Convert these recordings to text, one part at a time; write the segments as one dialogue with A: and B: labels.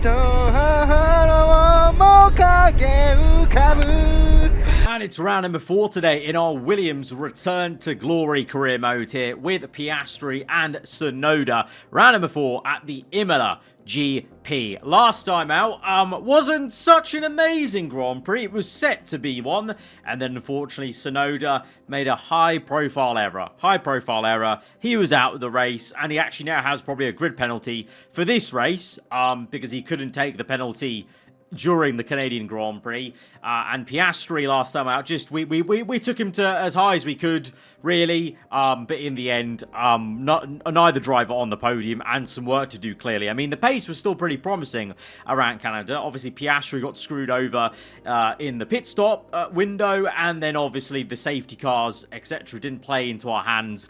A: And it's round number 4 today in our Williams Return to Glory career mode here with Piastri and Tsunoda. Round number 4 at the Imola GP. Last time out, wasn't such an amazing Grand Prix. It was set to be one, and then unfortunately Tsunoda made a high-profile error. He was out of the race, and he actually now has probably a grid penalty for this race, because he couldn't take the penalty during the Canadian Grand Prix. And Piastri last time out, just we took him to as high as we could, really. But in the end, neither driver on the podium, and some work to do, clearly. I mean, the pace was still pretty promising around Canada. Obviously, Piastri got screwed over in the pit stop window, and then obviously the safety cars, etc., didn't play into our hands.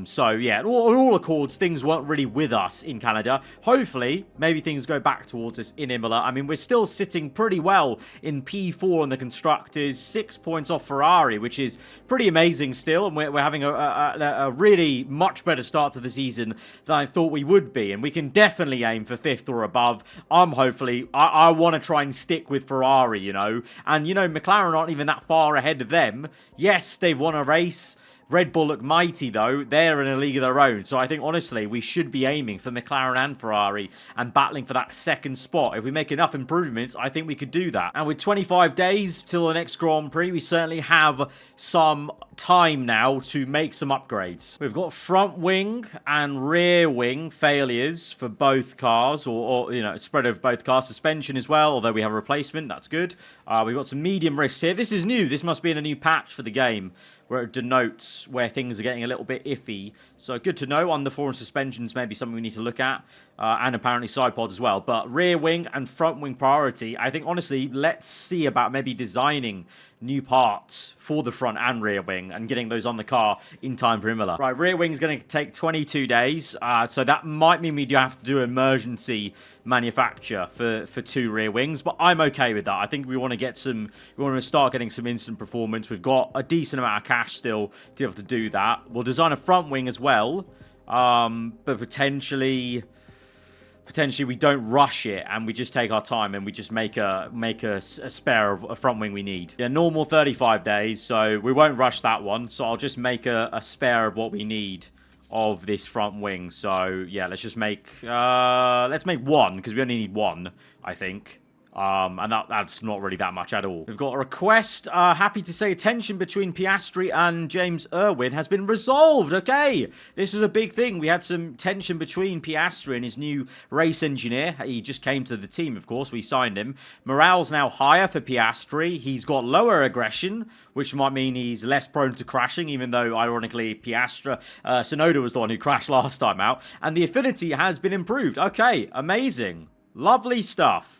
A: So yeah, on all accords, things weren't really with us in Canada. Hopefully, maybe things go back towards us in Imola. I mean, we're still sitting pretty well in P4 in the constructors, 6 points off Ferrari, which is pretty amazing still, and we're having a really much better start to the season than I thought we would be, and we can definitely aim for 5th or above. I want to try and stick with Ferrari, you know, and you know, McLaren aren't even that far ahead of them. Yes, they've won a race. Red Bull look mighty, though. They're in a league of their own. So I think, honestly, we should be aiming for McLaren and Ferrari and battling for that second spot. If we make enough improvements, I think we could do that. And with 25 days till the next Grand Prix, we certainly have some time now to make some upgrades. We've got front wing and rear wing failures for both cars, or you know, spread over both cars. Suspension as well, although we have a replacement. That's good. We've got some medium risks here. This is new. This must be in a new patch for the game, where it denotes where things are getting a little bit iffy. So good to know. Underfloor and suspensions may be something we need to look at. And apparently side pods as well. But rear wing and front wing priority. I think, honestly, let's see about maybe designing new parts for the front and rear wing and getting those on the car in time for Imola. Right, rear wing is going to take 22 days. So that might mean we do have to do emergency manufacture for 2 rear wings. But I'm okay with that. I think we want to get some... We want to start getting some instant performance. We've got a decent amount of cash still to be able to do that. We'll design a front wing as well. But potentially we don't rush it and we just take our time and we just make a spare of a front wing we need. Yeah, normal 35 days, so we won't rush that one. So I'll just make a spare of what we need of this front wing. So yeah, let's just make let's make 1, because we only need 1, I think. And that's not really that much at all. We've got a request. Happy to say tension between Piastri and James Irwin has been resolved. Okay, this was a big thing. We had some tension between Piastri and his new race engineer. He just came to the team, of course. We signed him. Morale's now higher for Piastri. He's got lower aggression, which might mean he's less prone to crashing, even though, ironically, Tsunoda was the one who crashed last time out. And the affinity has been improved. Okay, amazing. Lovely stuff.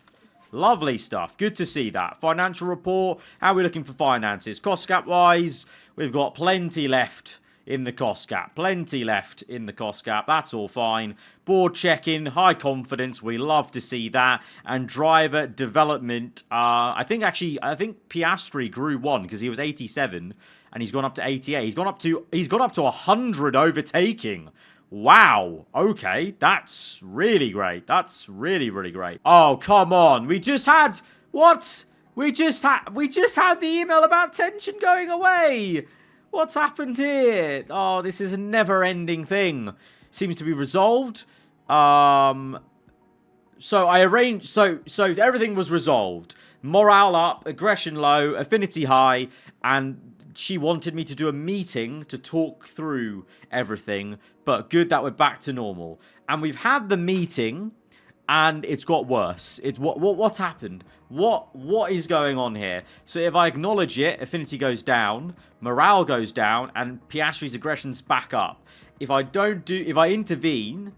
A: Lovely stuff. Good to see that. Financial report. How are we looking for finances? Cost cap wise, we've got plenty left in the cost cap. Plenty left in the cost cap. That's all fine. Board checking. High confidence. We love to see that. And driver development. I think Piastri grew 1 because he was 87 and he's gone up to 88. He's gone up to 100 overtaking. Wow, okay, that's really great. That's really, really great. Oh, come on. We just had... What? We just had the email about tension going away. What's happened here? Oh, this is a never-ending thing. Seems to be resolved. So I arranged... So everything was resolved. Morale up, aggression low, affinity high, and... She wanted me to do a meeting to talk through everything, but good that we're back to normal. And we've had the meeting, and it's got worse. What's happened? What is going on here? So if I acknowledge it, affinity goes down, morale goes down, and Piastri's aggression's back up. If I intervene,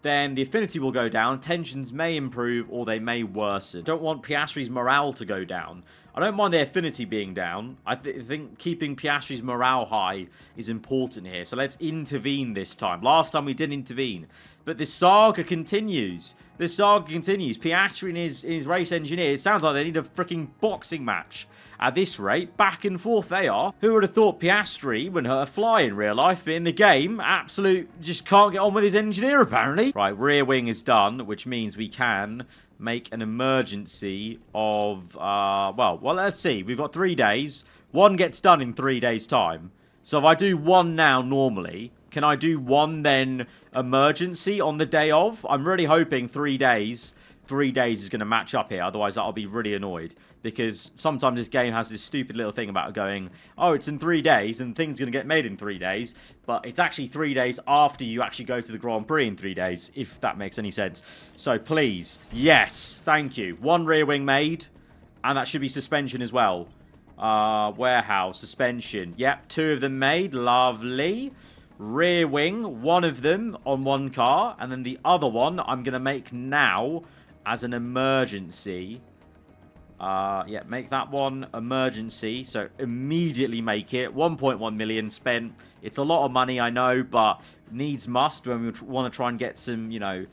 A: then the affinity will go down, tensions may improve, or they may worsen. Don't want Piastri's morale to go down. I don't mind the affinity being down. I think keeping Piastri's morale high is important here. So let's intervene this time. Last time we didn't intervene. But the saga continues. The saga continues. Piastri and his race engineer, it sounds like they need a freaking boxing match. At this rate, back and forth they are. Who would have thought Piastri wouldn't hurt a fly in real life, but in the game, just can't get on with his engineer apparently. Right, rear wing is done, which means we can make an emergency of, well, let's see. We've got 3 days. One gets done in 3 days' time. So if I do one now normally, can I do one then emergency on the day of? I'm really hoping 3 days. 3 days is going to match up here. Otherwise, I'll be really annoyed. Because sometimes this game has this stupid little thing about going, oh, it's in 3 days and things are going to get made in 3 days. But it's actually 3 days after you actually go to the Grand Prix in 3 days, if that makes any sense. So please, yes, thank you. One rear wing made. And that should be suspension as well. Warehouse, suspension. Yep, 2 of them made. Lovely. Rear wing, 1 of them on 1 car. And then the other one I'm going to make now as an emergency. Yeah, make that one emergency. So immediately make it. 1.1 million spent. It's a lot of money, I know, but needs must when we want to try and get some, you know,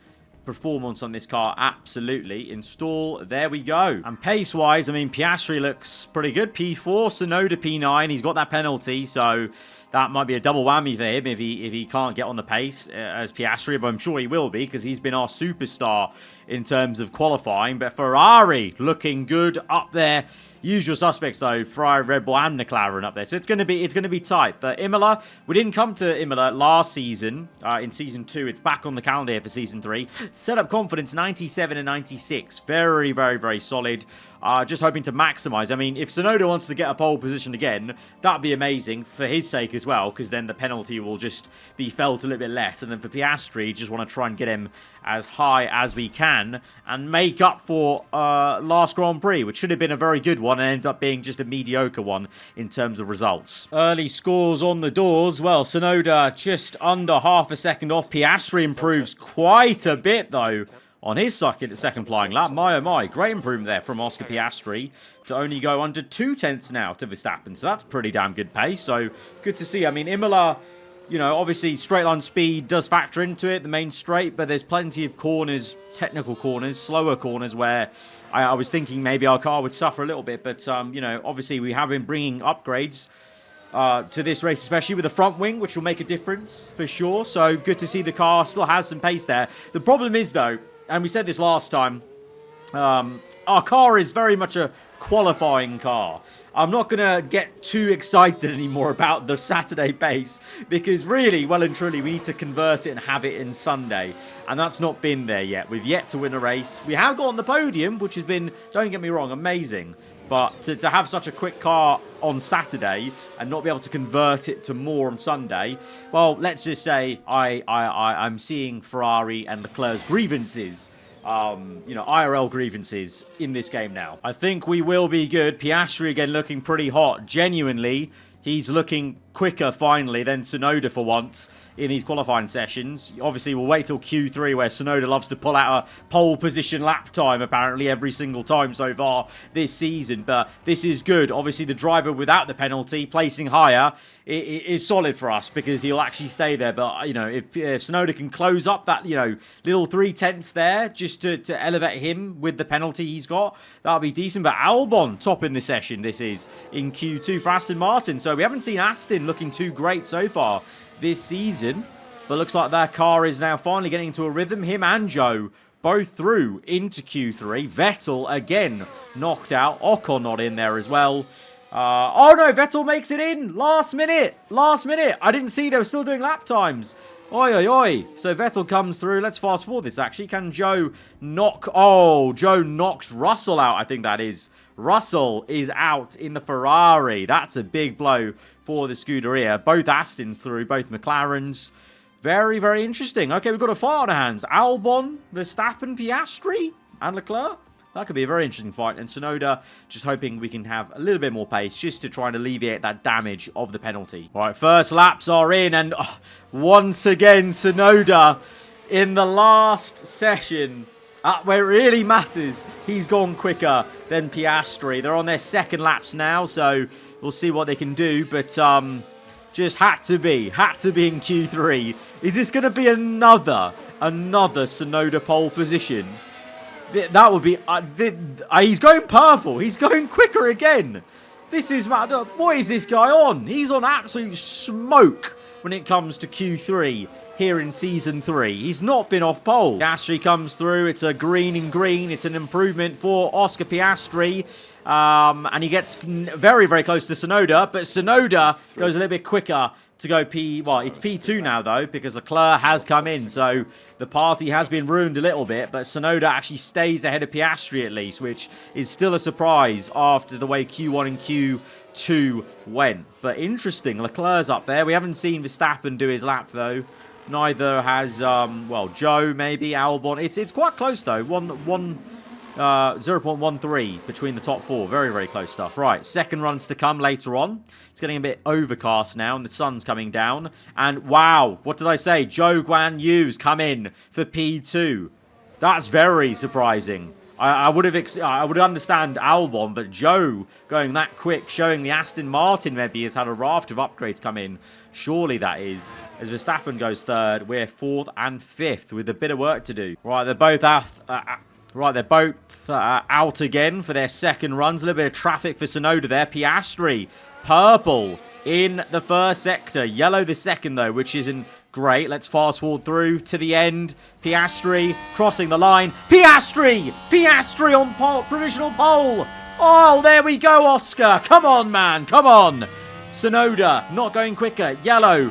A: performance on this car. Absolutely. Install. There we go. And pace-wise, I mean, Piastri looks pretty good. P4, Tsunoda P9. He's got that penalty, so that might be a double whammy for him if he can't get on the pace as Piastri, but I'm sure he will be because he's been our superstar in terms of qualifying. But Ferrari looking good up there. Usual suspects though, Ferrari, Red Bull, and McLaren up there. So it's going to be tight. But Imola, we didn't come to Imola last season. In season 2, it's back on the calendar here for season 3. Setup confidence 97 and 96. Very, very, very solid. Just hoping to maximize. I mean, if Tsunoda wants to get a pole position again, that'd be amazing for his sake as well, because then the penalty will just be felt a little bit less. And then for Piastri, just want to try and get him as high as we can and make up for last Grand Prix, which should have been a very good one and ends up being just a mediocre one in terms of results. Early scores on the doors. Well, Tsunoda just under half a second off. Piastri improves quite a bit, though, on his second flying lap. My, oh my, great improvement there from Oscar Piastri to only go under 2/10 now to Verstappen. So that's pretty damn good pace. So good to see. I mean, Imola, you know, obviously straight line speed does factor into it, the main straight, but there's plenty of corners, technical corners, slower corners where I was thinking maybe our car would suffer a little bit. But, you know, obviously we have been bringing upgrades to this race, especially with the front wing, which will make a difference for sure. So good to see the car still has some pace there. The problem is, though, and we said this last time, our car is very much a qualifying car. I'm not going to get too excited anymore about the Saturday pace because really, well and truly, we need to convert it and have it in Sunday. And that's not been there yet. We've yet to win a race. We have got on the podium, which has been, don't get me wrong, amazing. But to have such a quick car on Saturday and not be able to convert it to more on Sunday, well, let's just say I'm seeing Ferrari and Leclerc's grievances, you know, IRL grievances in this game now. I think we will be good. Piastri again looking pretty hot. Genuinely, he's looking quicker finally than Tsunoda for once in these qualifying sessions. Obviously, we'll wait till Q3 where Tsunoda loves to pull out a pole position lap time apparently every single time so far this season. But this is good. Obviously, the driver without the penalty placing higher is solid for us because he'll actually stay there. But, you know, if Tsunoda can close up that, you know, little 3/10 there just to elevate him with the penalty he's got, that'll be decent. But Albon top in the session, this is in Q2 for Aston Martin. So we haven't seen Aston looking too great so far this season, but looks like their car is now finally getting into a rhythm. Him and Joe both through into Q3. Vettel again knocked out. Ocon not in there as well. Oh no, Vettel makes it in last minute. I didn't see they were still doing lap times. Oi, oi, oi. So Vettel comes through. Let's fast forward this actually. Can Joe knock? Oh, Joe knocks Russell out, I think that is. Russell is out in the Ferrari. That's a big blow for the Scuderia. Both Astons through, both McLarens. Very, very interesting. Okay, we've got a fight on our hands. Albon, Verstappen, Piastri, and Leclerc. That could be a very interesting fight. And Tsunoda, just hoping we can have a little bit more pace just to try and alleviate that damage of the penalty. All right, first laps are in. And once again, Tsunoda in the last session, where it really matters, he's gone quicker than Piastri. They're on their second laps now, so we'll see what they can do. But just had to be in Q3. Is this going to be another Tsunoda pole position? That would be... he's going purple. He's going quicker again. This is... What is this guy on? He's on absolute smoke when it comes to Q3. here in Season 3. He's not been off pole. Piastri comes through. It's a green and green. It's an improvement for Oscar Piastri. And he gets very, very close to Tsunoda. But Tsunoda goes a little bit quicker to go Well, it's P2 now, though, because Leclerc has come in. So the party has been ruined a little bit. But Tsunoda actually stays ahead of Piastri, at least, which is still a surprise after the way Q1 and Q2 went. But interesting. Leclerc's up there. We haven't seen Verstappen do his lap, though. Neither has, well, Joe, maybe, Albon. It's quite close, though. 0.13 between the top four. Very, very close stuff. Right, second runs to come later on. It's getting a bit overcast now, and the sun's coming down. And, wow, what did I say? Zhou Guan Yu's come in for P2. That's very surprising. I would understand Albon, but Joe going that quick, showing the Aston Martin maybe has had a raft of upgrades come in. Surely that is. As Verstappen goes third, we're fourth and fifth with a bit of work to do. Right, they're both out. Out again for their second runs. A little bit of traffic for Tsunoda there. Piastri, purple in the first sector. Yellow the second, though, which isn't great. Let's fast forward through to the end. Piastri crossing the line. Piastri on pole, provisional pole. Oh, there we go, Oscar. Come on, man. Come on. Tsunoda not going quicker. Yellow.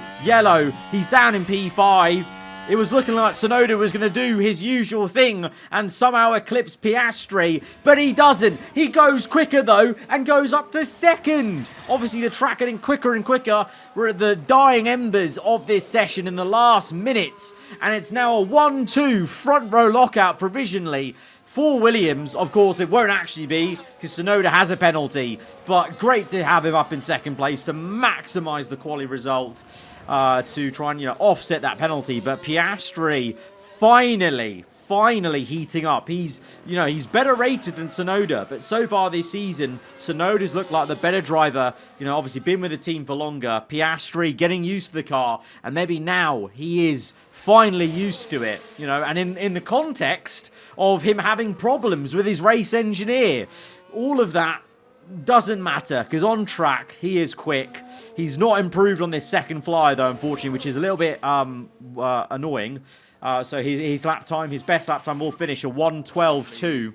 A: He's down in P5. It was looking like Tsunoda was going to do his usual thing and somehow eclipse Piastri, but he doesn't. He goes quicker, though, and goes up to second. Obviously, the track getting quicker and quicker. We're at the dying embers of this session in the last minutes, and it's now a 1-2 front row lockout provisionally for Williams. Of course, it won't actually be because Tsunoda has a penalty, but great to have him up in second place to maximise the quali result. To try and, offset that penalty. But Piastri finally heating up. He's better rated than Tsunoda. But so far this season, Tsunoda's looked like the better driver. Obviously been with the team for longer. Piastri getting used to the car. And maybe now he is finally used to it. And in the context of him having problems with his race engineer. All of that doesn't matter because on track he is quick. He's not improved on this second fly, though, unfortunately, which is a little bit annoying. So his lap time, his best lap time will finish a 1:12.2.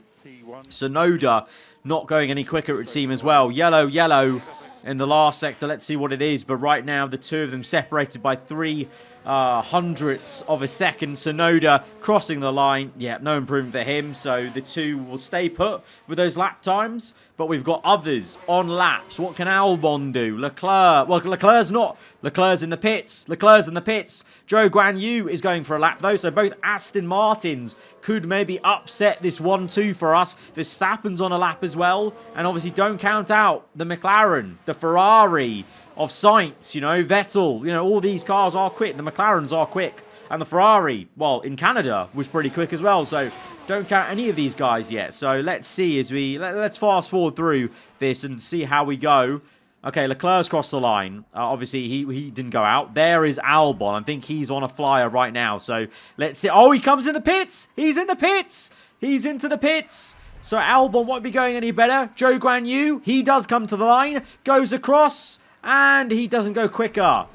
A: Tsunoda not going any quicker, it would seem, as well. Yellow in the last sector. Let's see what it is. But right now, the two of them separated by 3 hundredths of a second. Tsunoda crossing the line. Yeah, no improvement for him. So the two will stay put with those lap times. But we've got others on laps. What can Albon do? Leclerc. Well, Leclerc's not. Leclerc's in the pits. Zhou Guan Yu is going for a lap, though. So both Aston Martins could maybe upset this 1-2 for us. Verstappen's on a lap as well. And obviously don't count out the McLaren, the Ferrari of Sainz, Vettel. All these cars are quick. The McLarens are quick. And the Ferrari, well, in Canada, was pretty quick as well. So don't count any of these guys yet. So let's see as let's fast forward through this and see how we go. Okay, Leclerc's crossed the line. Obviously, he didn't go out. There is Albon. I think he's on a flyer right now. So let's see. Oh, he comes in the pits. He's in the pits. He's into the pits. So Albon won't be going any better. Zhou Guan Yu, he does come to the line. Goes across. And he doesn't go quicker.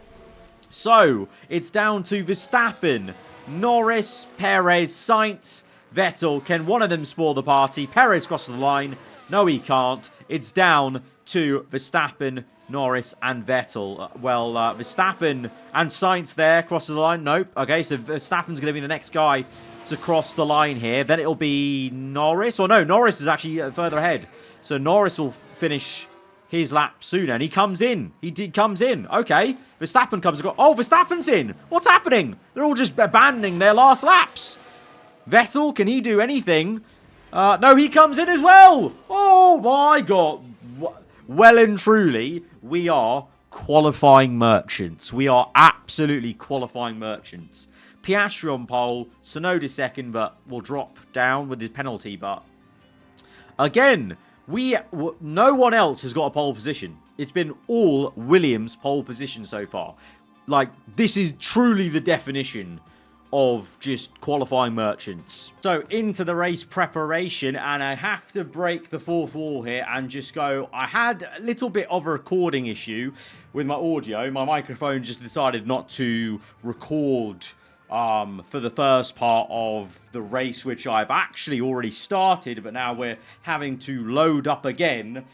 A: So, it's down to Verstappen, Norris, Perez, Sainz, Vettel. Can one of them spoil the party? Perez crosses the line. No, he can't. It's down to Verstappen, Norris, and Vettel. Verstappen and Sainz there crosses the line. Nope. Okay, so Verstappen's going to be the next guy to cross the line here. Then it'll be Norris. Or no, Norris is actually further ahead. So Norris will finish his lap sooner, and he comes in. He comes in. Okay. Verstappen comes across. Oh, Verstappen's in. What's happening? They're all just abandoning their last laps. Vettel, can he do anything? No, he comes in as well. Oh, my God. Well and truly, we are qualifying merchants. We are absolutely qualifying merchants. Piastri on pole. Tsunoda second, but will drop down with his penalty. But again, no one else has got a pole position. It's been all Williams pole position so far. Like, this is truly the definition of just qualifying merchants. So, into the race preparation, and I have to break the fourth wall here and just go, I had a little bit of a recording issue with my audio. My microphone just decided not to record for the first part of the race, which I've actually already started, but now we're having to load up again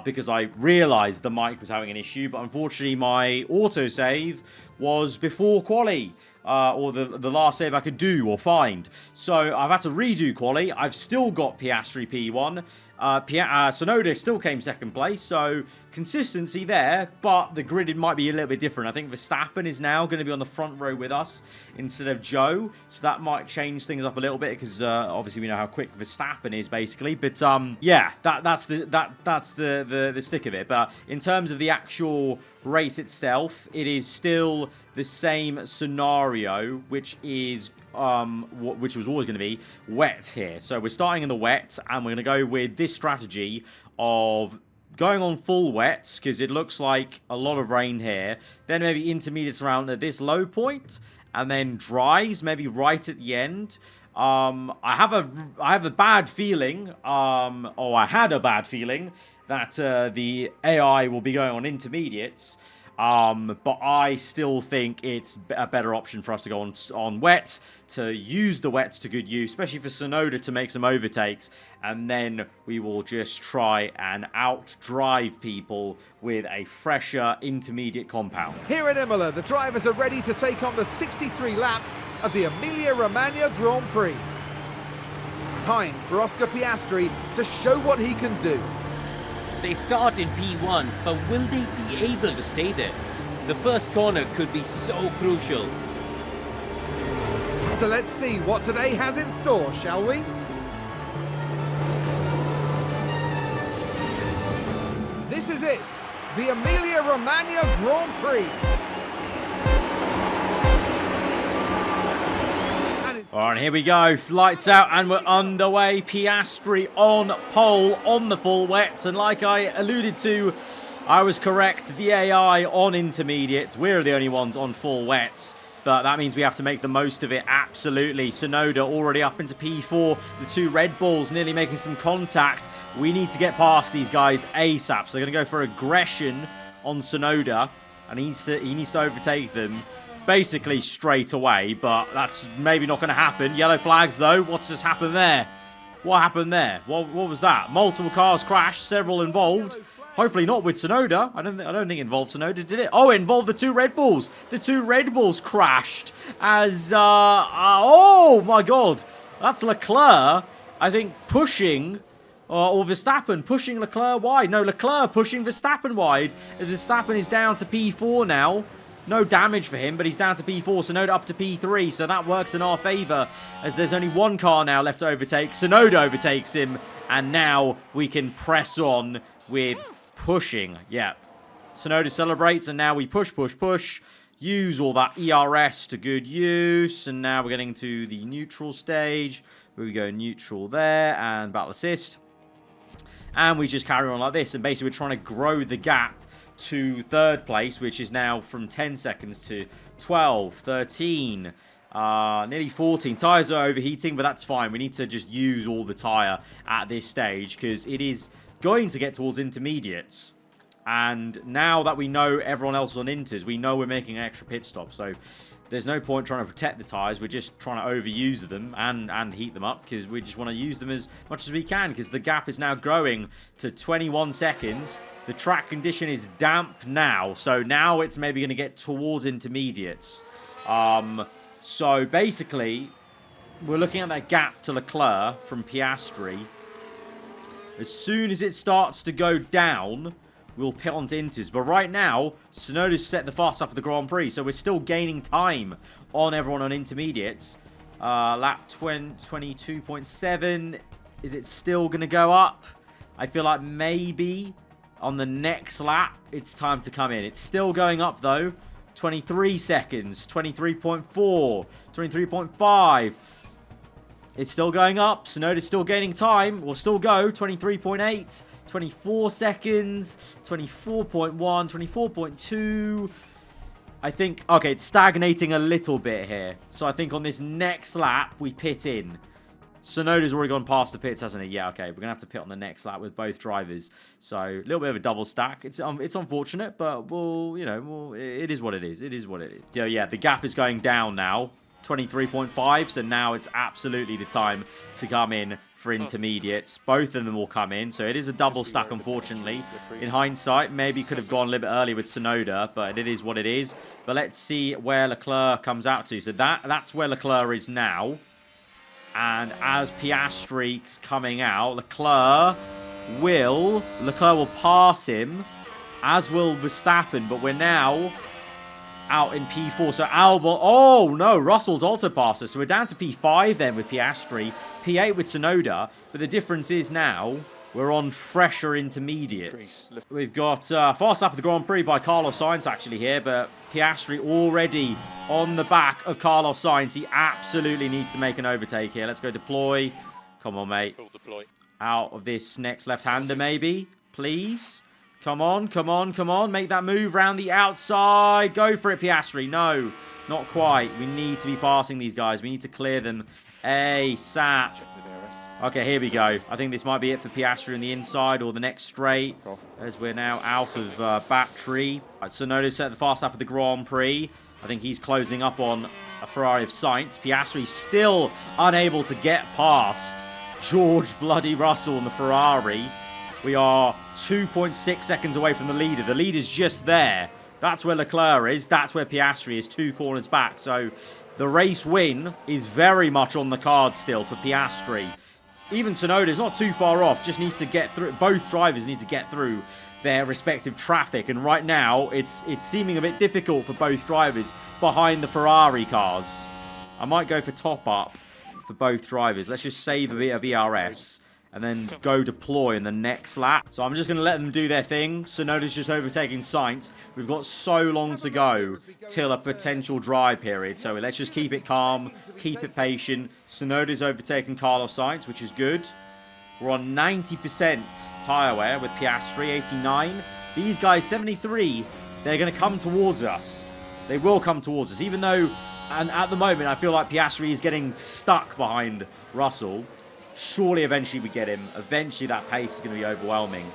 A: because I realized the mic was having an issue, but unfortunately my autosave was before quali, or the last save I could do or find. So I've had to redo quali. I've still got Piastri P1. Tsunoda still came second place, so consistency there, but the grid might be a little bit different. I think Verstappen is now going to be on the front row with us instead of Joe, so that might change things up a little bit because obviously we know how quick Verstappen is basically. But yeah, that's the stick of it. But in terms of the actual race itself, it is still the same scenario, which is which was always going to be wet here. So we're starting in the wet, and we're going to go with this strategy of going on full wets, because it looks like a lot of rain here. Then maybe intermediates around at this low point, and then dries maybe right at the end. I have a bad feeling, or I had a bad feeling that the AI will be going on intermediates. But I still think it's a better option for us to go on wets, to use the wets to good use, especially for Tsunoda to make some overtakes, and then we will just try and outdrive people with a fresher intermediate compound.
B: Here at Imola, the drivers are ready to take on the 63 laps of the Emilia-Romagna Grand Prix. Time for Oscar Piastri to show what he can do.
C: They start in P1, but will they be able to stay there? The first corner could be so crucial.
B: So let's see what today has in store, shall we? This is it, the Emilia-Romagna Grand Prix.
A: Alright, here we go. Lights out and we're underway. Piastri on pole on the full wets. And like I alluded to, I was correct. The AI on intermediate. We're the only ones on full wets. But that means we have to make the most of it. Absolutely. Tsunoda already up into P4. The two Red Bulls nearly making some contact. We need to get past these guys ASAP. So they're going to go for aggression on Tsunoda. And he needs to overtake them basically straight away, but that's maybe not going to happen. Yellow flags, though. What's just happened there? What happened there? What was that? Multiple cars crashed, several involved. Hopefully not with Tsunoda. I don't think it involved Tsunoda, did it? Oh, it involved the two Red Bulls. The two Red Bulls crashed as, oh my God. That's Leclerc, I think, pushing, or Verstappen pushing Leclerc wide. No, Leclerc pushing Verstappen wide. As Verstappen is down to P4 now. No damage for him, but he's down to P4. Tsunoda up to P3, so that works in our favour, as there's only one car now left to overtake. Tsunoda overtakes him, and now we can press on with pushing. Yeah. Tsunoda celebrates, and now we push. Use all that ERS to good use, and now we're getting to the neutral stage. Where we go neutral there, and battle assist. And we just carry on like this, and basically we're trying to grow the gap to third place, which is now from 10 seconds to 12, 13, nearly 14. Tyres are overheating, but that's fine. We need to just use all the tyre at this stage because it is going to get towards intermediates. And now that we know everyone else is on inters, we know we're making an extra pit stop. So there's no point trying to protect the tyres. We're just trying to overuse them and heat them up because we just want to use them as much as we can because the gap is now growing to 21 seconds. The track condition is damp now, so now it's maybe going to get towards intermediates. So basically, we're looking at that gap to Leclerc from Piastri. As soon as it starts to go down, we'll pit onto inters. But right now, Tsunoda's set the fast up of the Grand Prix, so we're still gaining time on everyone on intermediates. Lap 22.7. Is it still going to go up? I feel like maybe on the next lap, it's time to come in. It's still going up, though. 23 seconds, 23.4, 23.5. It's still going up. Tsunoda's still gaining time. We'll still go. 23.8, 24 seconds, 24.1, 24.2. I think, okay, it's stagnating a little bit here. So I think on this next lap, we pit in. Tsunoda's already gone past the pits, hasn't he? Yeah, okay. We're going to have to pit on the next lap with both drivers. So, a little bit of a double stack. It's unfortunate, but it is what it is. It is what it is. Yeah, the gap is going down now 23.5. So now it's absolutely the time to come in for intermediates. Both of them will come in. So it is a double stack, unfortunately. In hindsight, maybe could have gone a little bit early with Tsunoda, but it is what it is. But let's see where Leclerc comes out to. So that's where Leclerc is now. And as Piastri's coming out, Leclerc will pass him, as will Verstappen, but we're now out in P4. So Albon, oh no, Russell's also passed us. So we're down to P5 then with Piastri, P8 with Tsunoda, but the difference is now we're on fresher intermediates. We've got fast lap of the Grand Prix by Carlos Sainz actually here, but Piastri already on the back of Carlos Sainz. He absolutely needs to make an overtake here. Let's go deploy. Come on, mate. Out of this next left-hander, maybe. Please. Come on, come on, come on. Make that move round the outside. Go for it, Piastri. No, not quite. We need to be passing these guys. We need to clear them ASAP. Okay, here we go. I think this might be it for Piastri on the inside or the next straight, as we're now out of battery. Tsunoda set the fast lap of the Grand Prix. I think he's closing up on a Ferrari of Sainz. Piastri still unable to get past George bloody Russell and the Ferrari. We are 2.6 seconds away from the leader. The leader's just there. That's where Leclerc is. That's where Piastri is, 2 corners back. So the race win is very much on the card still for Piastri. Even Tsunoda is not too far off. Just needs to get through. Both drivers need to get through their respective traffic. And right now, it's seeming a bit difficult for both drivers behind the Ferrari cars. I might go for top up for both drivers. Let's just save a bit of ERS and then go deploy in the next lap. So I'm just going to let them do their thing. Tsunoda's just overtaking Sainz. We've got so long to go till a potential dry period. So let's just keep it calm, keep it patient. Tsunoda's overtaking Carlos Sainz, which is good. We're on 90% tyre wear with Piastri, 89. These guys, 73, they're going to come towards us. They will come towards us, even though, and at the moment, I feel like Piastri is getting stuck behind Russell. Surely, eventually, we get him. Eventually, that pace is going to be overwhelming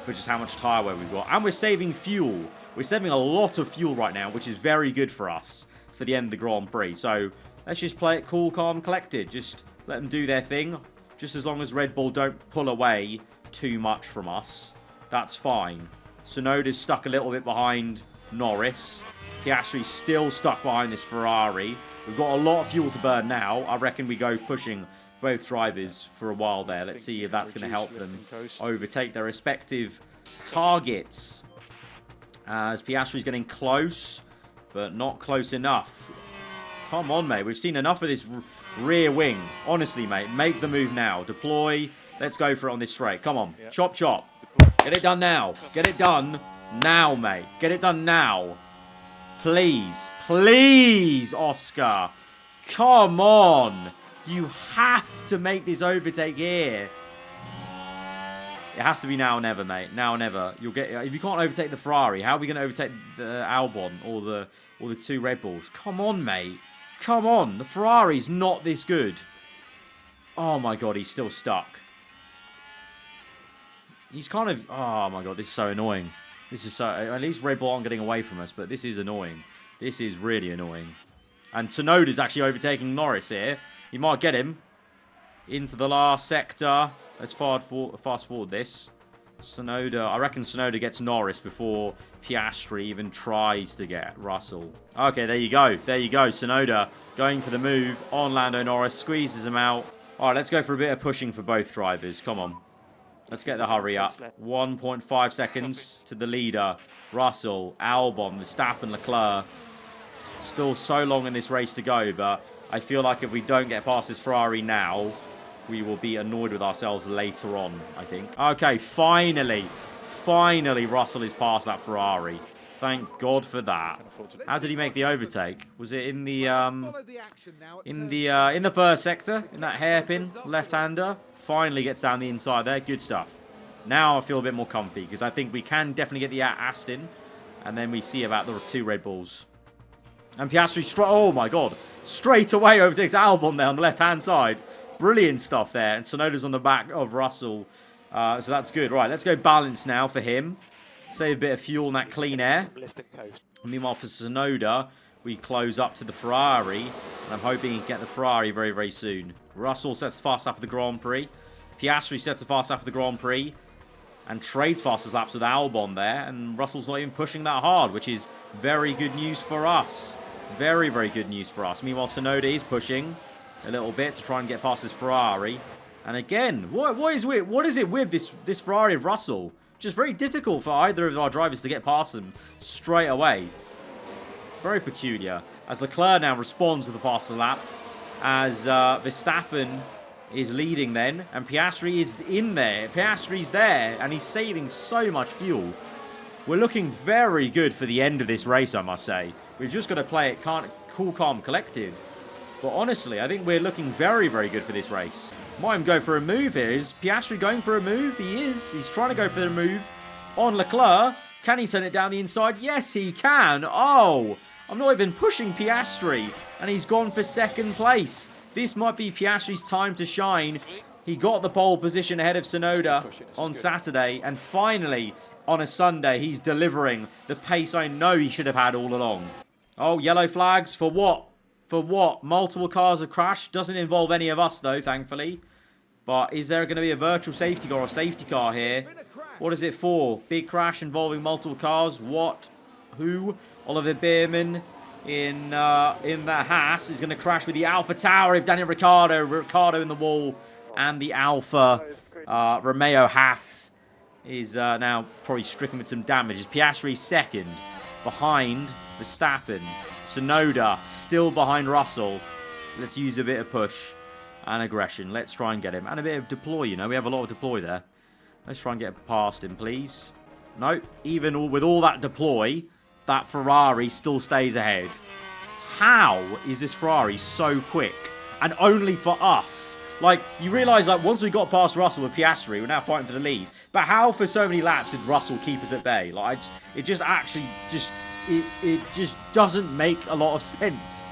A: for just how much tyre wear we've got. And we're saving fuel. We're saving a lot of fuel right now, which is very good for us for the end of the Grand Prix. So, let's just play it cool, calm, collected. Just let them do their thing. Just as long as Red Bull don't pull away too much from us, that's fine. Tsunoda's stuck a little bit behind Norris. Piastri's still stuck behind this Ferrari. We've got a lot of fuel to burn now. I reckon we go pushing both drivers for a while there. Let's see if that's going to help them overtake their respective targets. As Piastri's getting close, but not close enough. Come on, mate. We've seen enough of this rear wing. Honestly, mate. Make the move now. Deploy. Let's go for it on this straight. Come on. Yep. Chop, chop. Get it done now. Get it done now, mate. Get it done now. Please. Please, Oscar. Come on. You have to make this overtake here. It has to be now or never, mate. Now or never. You'll get, if you can't overtake the Ferrari, how are we going to overtake the Albon or the 2 Red Bulls? Come on, mate. Come on. The Ferrari's not this good. Oh my god, he's still stuck. He's kind of, oh my god, this is so annoying. This is so, at least Red Bull aren't getting away from us, but this is annoying. This is really annoying. And Tsunoda's actually overtaking Norris here. He might get him into the last sector. Let's fast forward this. Tsunoda, I reckon Tsunoda gets Norris before Piastri even tries to get Russell. Okay, there you go. There you go. Tsunoda going for the move on Lando Norris. Squeezes him out. All right, let's go for a bit of pushing for both drivers. Come on. Let's get the hurry up. 1.5 seconds to the leader. Russell, Albon, Verstappen, Leclerc. Still so long in this race to go, but I feel like if we don't get past this Ferrari now, we will be annoyed with ourselves later on, I think. Okay, finally. Finally, Russell is past that Ferrari. Thank God for that. How did he make the overtake? Was it in the first sector? In that hairpin left-hander? Finally gets down the inside there. Good stuff. Now I feel a bit more comfy because I think we can definitely get the Aston. And then we see about the 2 Red Bulls. And Piastri, oh my god, straight away overtakes Albon there on the left-hand side. Brilliant stuff there. And Tsunoda's on the back of Russell. So that's good. Right, let's go balance now for him. Save a bit of fuel in that clean air. Meanwhile, for Tsunoda, we close up to the Ferrari. And I'm hoping he can get the Ferrari very, very soon. Russell sets the fast lap of the Grand Prix. Piastri sets the fast lap of the Grand Prix. And trades fastest laps with Albon there. And Russell's not even pushing that hard, which is very good news for us. Very, very good news for us. Meanwhile, Tsunoda is pushing a little bit to try and get past his Ferrari. And again, what is it with this Ferrari of Russell? Just very difficult for either of our drivers to get past them straight away. Very peculiar. As Leclerc now responds with the faster lap. As Verstappen is leading then. And Piastri is in there. Piastri's there. And he's saving so much fuel. We're looking very good for the end of this race, I must say. We've just got to play it cool, calm, collected. But honestly, I think we're looking very, very good for this race. Might even go for a move here. Is Piastri going for a move? He is. He's trying to go for the move on Leclerc. Can he send it down the inside? Yes, he can. Oh, I'm not even pushing Piastri. And he's gone for second place. This might be Piastri's time to shine. He got the pole position ahead of Tsunoda on Saturday. And finally, on a Sunday, he's delivering the pace I know he should have had all along. Oh, yellow flags for what? For what? Multiple cars have crashed. Doesn't involve any of us, though, thankfully. But is there going to be a virtual safety car or safety car here? What is it for? Big crash involving multiple cars. What? Who? Oliver Beerman in the Haas is going to crash with the Alpha Tower of Daniel Ricciardo. Ricciardo in the wall. And the Alpha Romeo Haas is now probably stricken with some damage. Piastri second behind Verstappen. Tsunoda still behind Russell. Let's use a bit of push and aggression. Let's try and get him. And a bit of deploy, you know. We have a lot of deploy there. Let's try and get past him, please. No, even with all that deploy, that Ferrari still stays ahead. How is this Ferrari so quick? And only for us. Like, you realise, like, once we got past Russell with Piastri, we're now fighting for the lead. But how for so many laps did Russell keep us at bay? Like, it just actually it just doesn't make a lot of sense.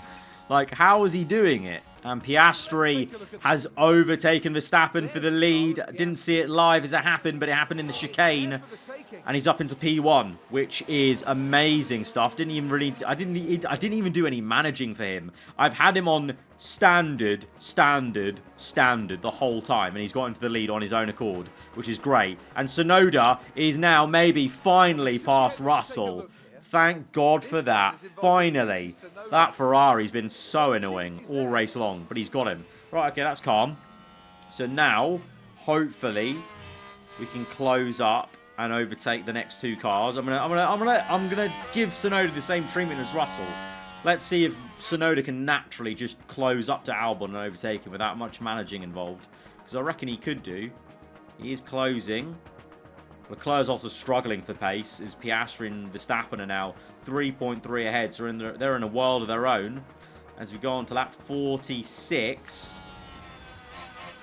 A: Like, how is he doing it? And Piastri has overtaken Verstappen for the lead. Didn't see it live as it happened, but it happened in the chicane. And he's up into P1, which is amazing stuff. I didn't even do any managing for him. I've had him on standard the whole time. And he's got into the lead on his own accord, which is great. And Tsunoda is now maybe finally past Russell. Thank God for that. Finally. That Ferrari's been so annoying all race long, but he's got him. Right, okay, that's calm. So now, hopefully, we can close up and overtake the next two cars. I'm gonna give Tsunoda the same treatment as Russell. Let's see if Tsunoda can naturally just close up to Albon and overtake him without much managing involved. Because I reckon he could do. He is closing. Leclerc's also struggling for pace, as Piastri and Verstappen are now 3.3 ahead, so they're in a world of their own. As we go on to lap 46,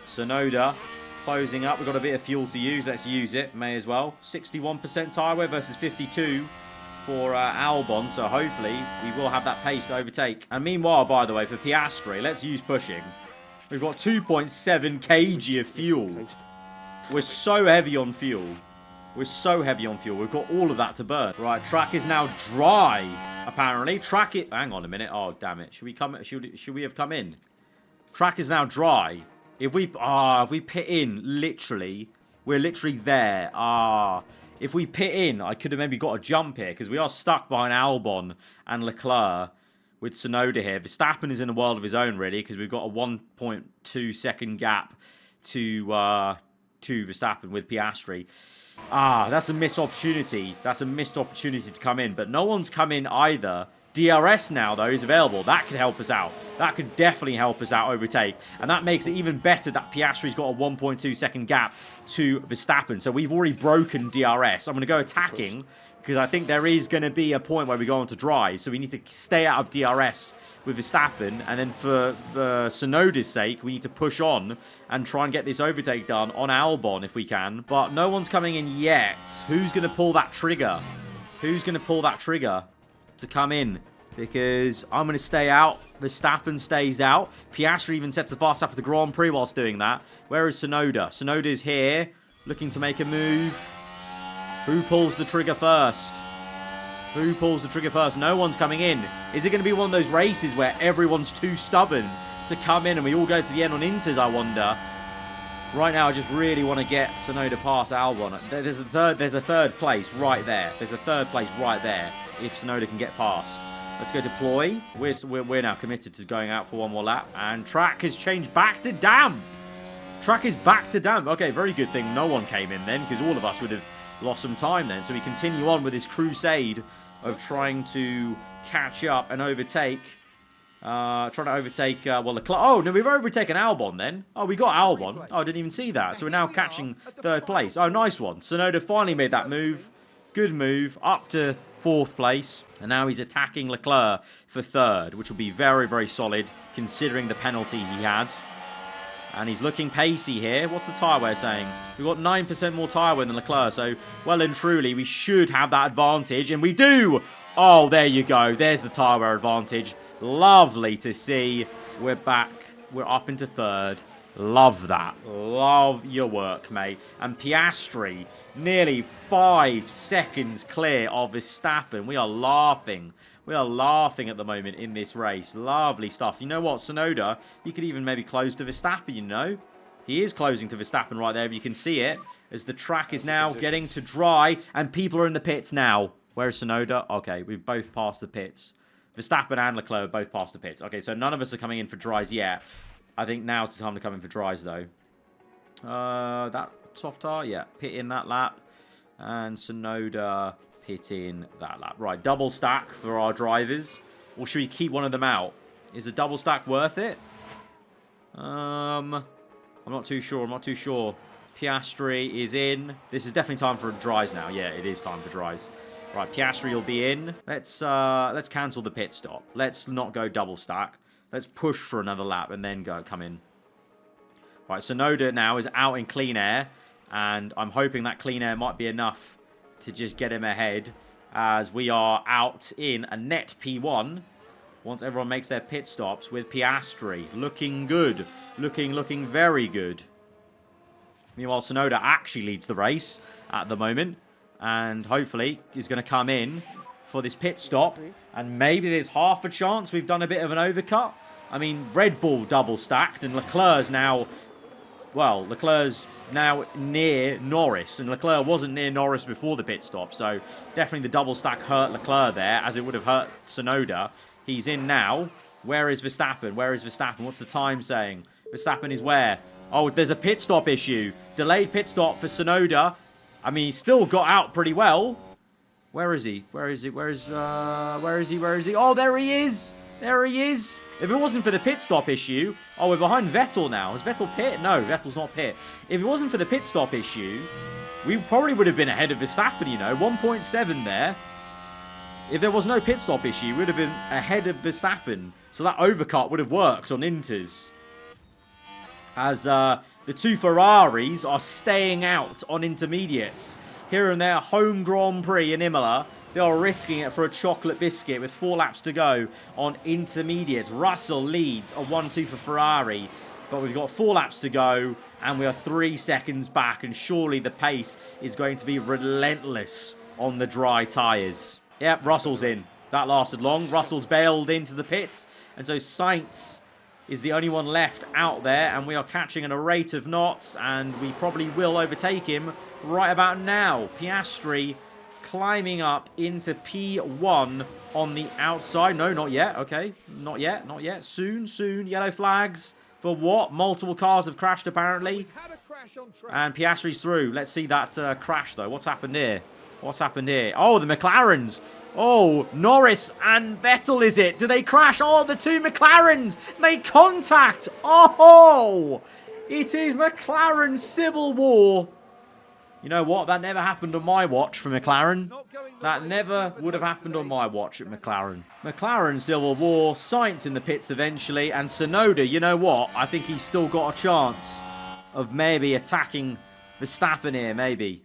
A: Tsunoda closing up. We've got a bit of fuel to use. Let's use it. May as well. 61% tyre wear versus 52 for Albon, so hopefully we will have that pace to overtake. And meanwhile, by the way, for Piastri, let's use pushing. We've got 2.7 kg of fuel. We're so heavy on fuel. We're so heavy on fuel. We've got all of that to burn. Right, track is now dry, apparently. Hang on a minute. Oh, damn it. Should we have come in? Track is now dry. If we pit in, literally, we're literally there. If we pit in, I could have maybe got a jump here, because we are stuck behind Albon and Leclerc with Tsunoda here. Verstappen is in a world of his own, really, because we've got a 1.2 second gap to Verstappen with Piastri. That's a missed opportunity. That's a missed opportunity to come in. But no one's come in either. DRS now, though, is available. That could help us out. That could definitely help us out overtake. And that makes it even better that Piastri's got a 1.2 second gap to Verstappen. So we've already broken DRS. I'm going to go attacking, because I think there is going to be a point where we go on to dry. So we need to stay out of DRS with Verstappen, and then for Tsunoda's sake, we need to push on and try and get this overtake done on Albon if we can. But no one's coming in yet. Who's going to pull that trigger? Who's going to pull that trigger to come in? Because I'm going to stay out. Verstappen stays out. Piastri even sets a fast lap of the Grand Prix whilst doing that. Where is Tsunoda? Tsunoda's here, looking to make a move. Who pulls the trigger first? Who pulls the trigger first? No one's coming in. Is it going to be one of those races where everyone's too stubborn to come in and we all go to the end on Inters, I wonder? Right now, I just really want to get Tsunoda past Albon. There's a third place right there. There's a third place right there if Tsunoda can get past. Let's go deploy. We're now committed to going out for one more lap. And track has changed back to damp. Track is back to damp. Okay, very good thing no one came in then, because all of us would have lost some time then. So we continue on with this crusade of trying to catch up and overtake. Trying to overtake, well, Leclerc. Oh, no, we've overtaken Albon then. Oh, we got Albon. Oh, I didn't even see that. So we're now catching third place. Oh, nice one. Tsunoda finally made that move. Good move. Up to fourth place. And now he's attacking Leclerc for third, which will be very, very solid considering the penalty he had. And he's looking pacey here. What's the tyre wear saying? We've got 9% more tyre wear than Leclerc. So, well and truly, we should have that advantage. And we do! Oh, there you go. There's the tyre wear advantage. Lovely to see. We're back. We're up into third. Love that. Love your work, mate. And Piastri, nearly 5 seconds clear of Verstappen. We are laughing. We are laughing at the moment in this race. Lovely stuff. You know what, Tsunoda, you could even maybe close to Verstappen, you know. He is closing to Verstappen right there, if you can see it, as the track is now getting to dry, and people are in the pits now. Where is Tsunoda? Okay, we've both passed the pits. Verstappen and Leclerc both passed the pits. Okay, so none of us are coming in for dries yet. I think now's the time to come in for dries, though. That soft tire, yeah. Pit in that lap. And Tsunoda pit in that lap. Right, double stack for our drivers. Or should we keep one of them out? Is a double stack worth it? I'm not too sure. I'm not too sure. Piastri is in. This is definitely time for dries now. Yeah, it is time for dries. Right, Piastri will be in. Let's cancel the pit stop. Let's not go double stack. Let's push for another lap and then come in. Right, Tsunoda now is out in clean air. And I'm hoping that clean air might be enough to just get him ahead. As we are out in a net P1. Once everyone makes their pit stops with Piastri. Looking good. Looking very good. Meanwhile, Tsunoda actually leads the race at the moment. And hopefully is going to come in for this pit stop. And maybe there's half a chance we've done a bit of an overcut. I mean, Red Bull double stacked and Leclerc's now... Well, Leclerc's now near Norris. And Leclerc wasn't near Norris before the pit stop. So definitely the double stack hurt Leclerc there, as it would have hurt Tsunoda. He's in now. Where is Verstappen? Where is Verstappen? What's the time saying? Verstappen is where? Oh, there's a pit stop issue. Delayed pit stop for Tsunoda. I mean, he still got out pretty well. Where is he? Where is he? Where is he? Where is he? Oh, there he is. There he is. If it wasn't for the pit stop issue... Oh, we're behind Vettel now. Is Vettel pit? No, Vettel's not pit. If it wasn't for the pit stop issue, we probably would have been ahead of Verstappen, you know. 1.7 there. If there was no pit stop issue, we would have been ahead of Verstappen. So that overcut would have worked on Inters. As the two Ferraris are staying out on intermediates. Here in their home Grand Prix in Imola, they are risking it for a chocolate biscuit with 4 laps to go on intermediates. Russell leads a 1-2 for Ferrari, but we've got 4 laps to go and we are 3 seconds back, and surely the pace is going to be relentless on the dry tyres. Yep, Russell's in. That lasted long. Russell's bailed into the pits, and so Sainz is the only one left out there, and we are catching at a rate of knots, and we probably will overtake him right about now. Piastri climbing up into P1 on the outside. No, not yet. Okay, not yet, not yet. Soon, soon. Yellow flags for what? Multiple cars have crashed, apparently. And Piastri's through. Let's see that crash, though. What's happened here? What's happened here? Oh, the McLarens. Oh, Norris and Vettel, is it? Do they crash? Oh, the two McLarens make contact. Oh, it is McLaren civil war. You know what? That never happened on my watch for McLaren. That never would have happened on my watch at McLaren. McLaren civil war, Sainz in the pits eventually, and Tsunoda, you know what? I think he's still got a chance of maybe attacking Verstappen here, maybe.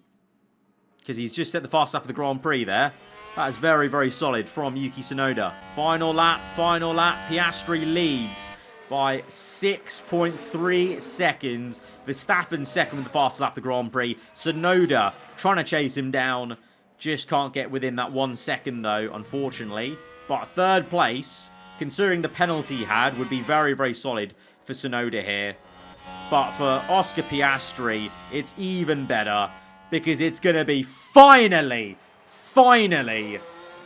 A: Because he's just set the fast lap of the Grand Prix there. That is very, very solid from Yuki Tsunoda. Final lap, Piastri leads by 6.3 seconds. Verstappen second with the fastest lap of the Grand Prix. Tsunoda trying to chase him down. Just can't get within that 1 second, though, unfortunately. But third place, considering the penalty he had, would be very, very solid for Tsunoda here. But for Oscar Piastri, it's even better because it's going to be finally,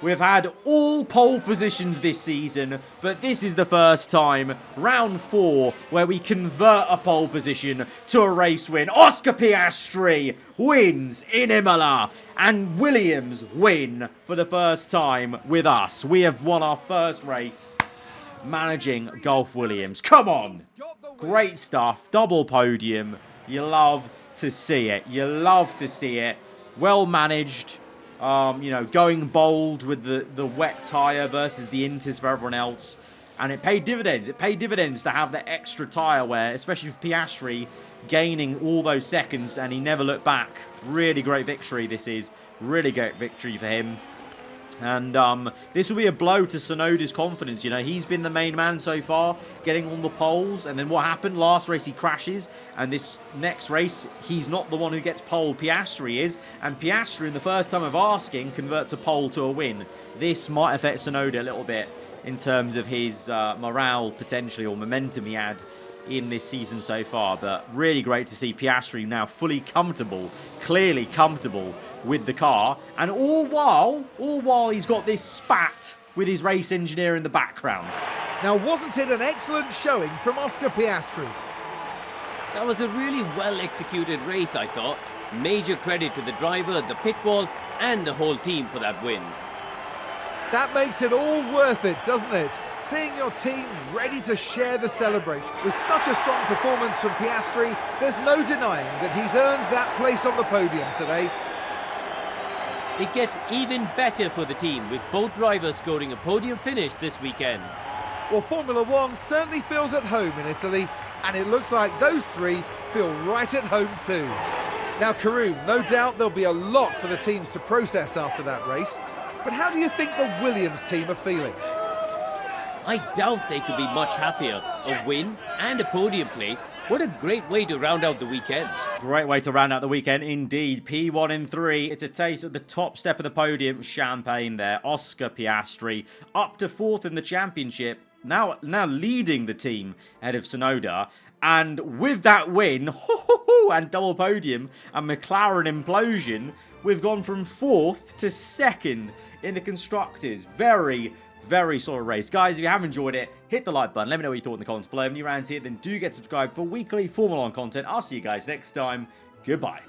A: we've had all pole positions this season, but this is the first time, round 4, where we convert a pole position to a race win. Oscar Piastri wins in Imola, and Williams win for the first time with us. We have won our first race managing Gulf Williams. Come on! Great stuff. Double podium. You love to see it. You love to see it. Well managed. You know, going bold with the wet tyre versus the Inters for everyone else. And it paid dividends. It paid dividends to have the extra tyre wear, especially for Piastri gaining all those seconds, and he never looked back. Really great victory this is. Really great victory for him. And this will be a blow to Tsunoda's confidence. You know, he's been the main man so far, getting on the poles. And then what happened? Last race, he crashes. And this next race, he's not the one who gets pole. Piastri is. And Piastri, in the first time of asking, converts a pole to a win. This might affect Tsunoda a little bit in terms of his morale, potentially, or momentum he had in this season so far. But really great to see Piastri now fully comfortable, clearly comfortable with the car, and all while he's got this spat with his race engineer in the background.
B: Now, wasn't it an excellent showing from Oscar Piastri?
C: That was a really well executed race, I thought. Major credit to the driver, the pit wall, and the whole team for that win.
B: That makes it all worth it, doesn't it? Seeing your team ready to share the celebration. With such a strong performance from Piastri, there's no denying that he's earned that place on the podium today.
C: It gets even better for the team, with both drivers scoring a podium finish this weekend.
B: Well, Formula One certainly feels at home in Italy, and it looks like those three feel right at home too. Now, Karoom, no doubt there'll be a lot for the teams to process after that race, but how do you think the Williams team are feeling?
C: I doubt they could be much happier. A win and a podium place. What a great way to round out the weekend.
A: Great way to round out the weekend indeed. P1 in 3. It's a taste of the top step of the podium. Champagne there. Oscar Piastri up to 4th in the championship. Now leading the team ahead of Tsunoda. And with that win, and double podium and McLaren implosion, we've gone from 4th to 2nd in the Constructors. Very, very solid race. Guys, if you have enjoyed it, hit the like button. Let me know what you thought in the comments below. If you're new around here, then do get subscribed for weekly Formula 1 content. I'll see you guys next time. Goodbye.